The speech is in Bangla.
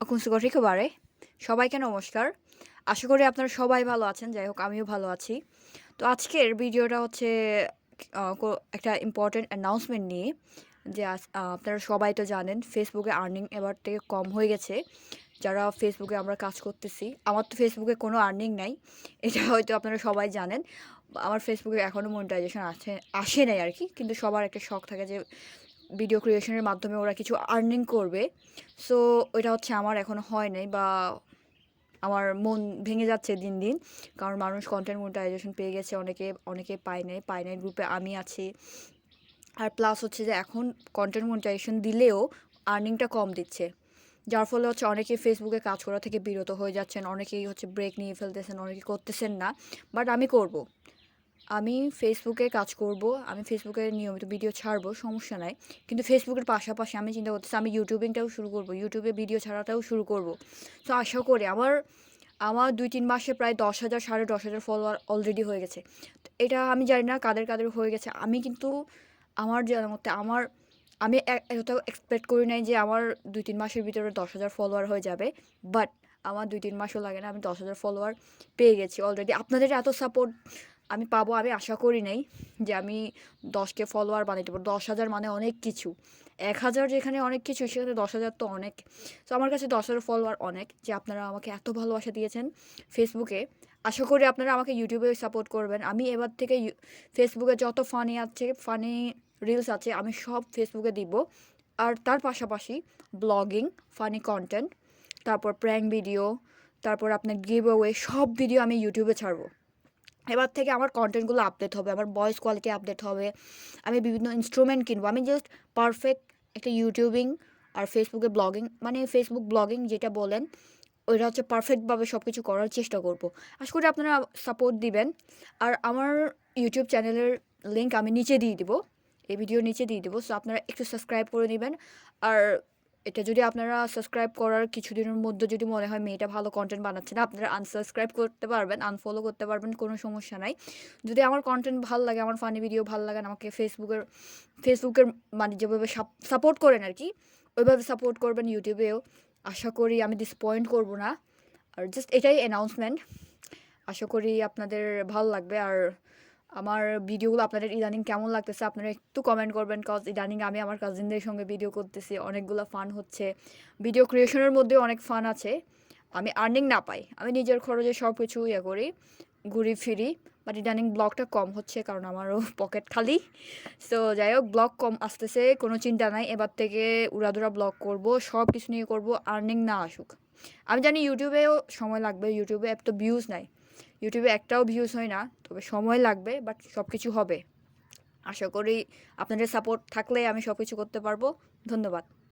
আকুনসুগঠিক বারে সবাইকে নমস্কার। আশা করি আপনারা সবাই ভালো আছেন। যাই হোক আমিও ভালো আছি। তো আজকের ভিডিওটা হচ্ছে একটা ইম্পর্টেন্ট অ্যানাউন্সমেন্ট নিয়ে যে আপনারা সবাই তো জানেন ফেসবুকে আর্নিং এবার থেকে কম হয়ে গেছে। যারা ফেসবুকে আমরা কাজ করতেছি, আমার তো ফেসবুকে কোনো আর্নিং নাই, এটা হয়তো আপনারা সবাই জানেন। আমার ফেসবুকে এখনও মনিটাইজেশন আসে নাই আর কি, কিন্তু সবার একটা শখ থাকে যে ভিডিও ক্রিয়েশনের মাধ্যমে ওরা কিছু আর্নিং করবে। সো ওইটা হচ্ছে আমার এখনও হয় নাই, বা আমার মন ভেঙে যাচ্ছে দিন দিন। কারণ মানুষ কন্টেন্ট মনিটাইজেশন পেয়ে গেছে, অনেকে অনেকে পায় নাই গ্রুপে আমি আছি। আর প্লাস হচ্ছে যে এখন কন্টেন্ট মনিটাইজেশন দিলেও আর্নিংটা কম দিচ্ছে, যার ফলে হচ্ছে অনেকে ফেসবুকে কাজ করা থেকে বিরত হয়ে যাচ্ছেন, অনেকেই হচ্ছে ব্রেক নিয়ে ফেলতেছেন, অনেকে করতেছেন না। বাট আমি করব, আমি ফেসবুকে কাজ করব, আমি ফেসবুকে নিয়মিত ভিডিও ছাড়বো, সমস্যা নাই। কিন্তু ফেসবুকের পাশাপাশি আমি চিন্তা করতেছি আমি ইউটিউবিংটাও শুরু করব, ইউটিউবে ভিডিও ছাড়াটাও শুরু করব। সো আশা করি আমার আমার ২-৩ মাসে প্রায় ১০,০০০ ১০,৫০০ ফলোয়ার অলরেডি হয়ে গেছে। তো এটা আমি জানি না কাদের কাদের হয়ে গেছে। আমি কিন্তু আমার জানার মতে আমি এতটাও এক্সপেক্ট করি নাই যে আমার ২-৩ মাসের ভিতরে ১০,০০০ ফলোয়ার হয়ে যাবে। বাট আমার ২-৩ মাসও লাগে না, আমি ১০,০০০ ফলোয়ার পেয়ে গেছি অলরেডি। আপনাদের এত সাপোর্ট আমি পাবো আমি আশা করি নাই যে আমি ১০K ফলোয়ার বানাইতে পারবো। ১০,০০০ মানে অনেক কিছু। ১,০০০ যেখানে অনেক কিছু, সেখানে ১০,০০০ তো অনেক। তো আমার কাছে ১০,০০০ ফলোয়ার অনেক, যে আপনারা আমাকে এত ভালোবাসা দিয়েছেন ফেসবুকে। আশা করি আপনারা আমাকে ইউটিউবে সাপোর্ট করবেন। আমি এবার থেকে ফেসবুকে যত ফানি রিলস আছে আমি সব ফেসবুকে দিব। আর তার পাশাপাশি ব্লগিং, ফানি কন্টেন্ট, তারপর প্র্যাঙ্ক ভিডিও, তারপর আপনার গিভ অ্যাওয়ে সব ভিডিও আমি ইউটিউবে ছাড়বো। এবার থেকে আমার কন্টেন্টগুলো আপডেট হবে, আমার ভয়েস কোয়ালিটি আপডেট হবে, আমি বিভিন্ন ইনস্ট্রুমেন্ট কিনবো। আমি জাস্ট পারফেক্ট একটা ইউটিউবিং আর ফেসবুকে ব্লগিং, মানে ফেসবুক ব্লগিং যেটা বলেন, ওইটা হচ্ছে পারফেক্টভাবে সব কিছু করার চেষ্টা করব। আশা করি আপনারা সাপোর্ট দিবেন। আর আমার ইউটিউব চ্যানেলের লিঙ্ক আমি নিচে দিয়ে দিব, এই ভিডিওর নিচে দিয়ে দিব। সো আপনারা একটু সাবস্ক্রাইব করে নেবেন। আর এটা যদি আপনারা সাবস্ক্রাইব করার কিছুদিনের মধ্যে যদি মনে হয় মেয়েটা ভালো কন্টেন্ট বানাচ্ছে না, আপনারা আনসাবস্ক্রাইব করতে পারবেন, আনফলো করতে পারবেন, কোনো সমস্যা নাই। যদি আমার কন্টেন্ট ভালো লাগে, আমার ফানি ভিডিও ভালো লাগে, আমাকে ফেসবুকের মানে যেভাবে সাপোর্ট করেন আর কি, ওইভাবে সাপোর্ট করবেন ইউটিউবেও। আশা করি আমি ডিসঅ্যাপয়েন্ট করব না। আর জাস্ট এটাই অ্যানাউন্সমেন্ট। আশা করি আপনাদের ভালো লাগবে। আর আমার ভিডিওগুলো আপনাদের ইদানিং কেমন লাগতেছে আপনারা একটু কমেন্ট করবেন, কজ ইদানিং আমি আমার কাজিনদের সঙ্গে ভিডিও করতেছি, অনেকগুলো ফান হচ্ছে। ভিডিও ক্রিয়েশনের মধ্যে অনেক ফান আছে। আমি আর্নিং না পাই, আমি নিজের খরচে সব কিছু ইয়ে করি, ঘুরি ফিরি। বাট ইদানিং ব্লগটা কম হচ্ছে কারণ আমারও পকেট খালি। সো যাই হোক, ব্লগ কম আসতেছে, কোনো চিন্তা নাই। এবার থেকে উড়াধুরা ব্লগ করব, সব কিছু নিয়ে করব, আর্নিং না আসুক। আমি জানি ইউটিউবেও সময় লাগবে, ইউটিউবে এত ভিউজ নাই, ইউটিউবে একটাও ভিউজ হয় না, তবে সময় লাগবে, বাট সব কিছু হবে। আশা করি আপনাদের সাপোর্ট থাকলে আমি সব কিছু করতে পারবো। ধন্যবাদ।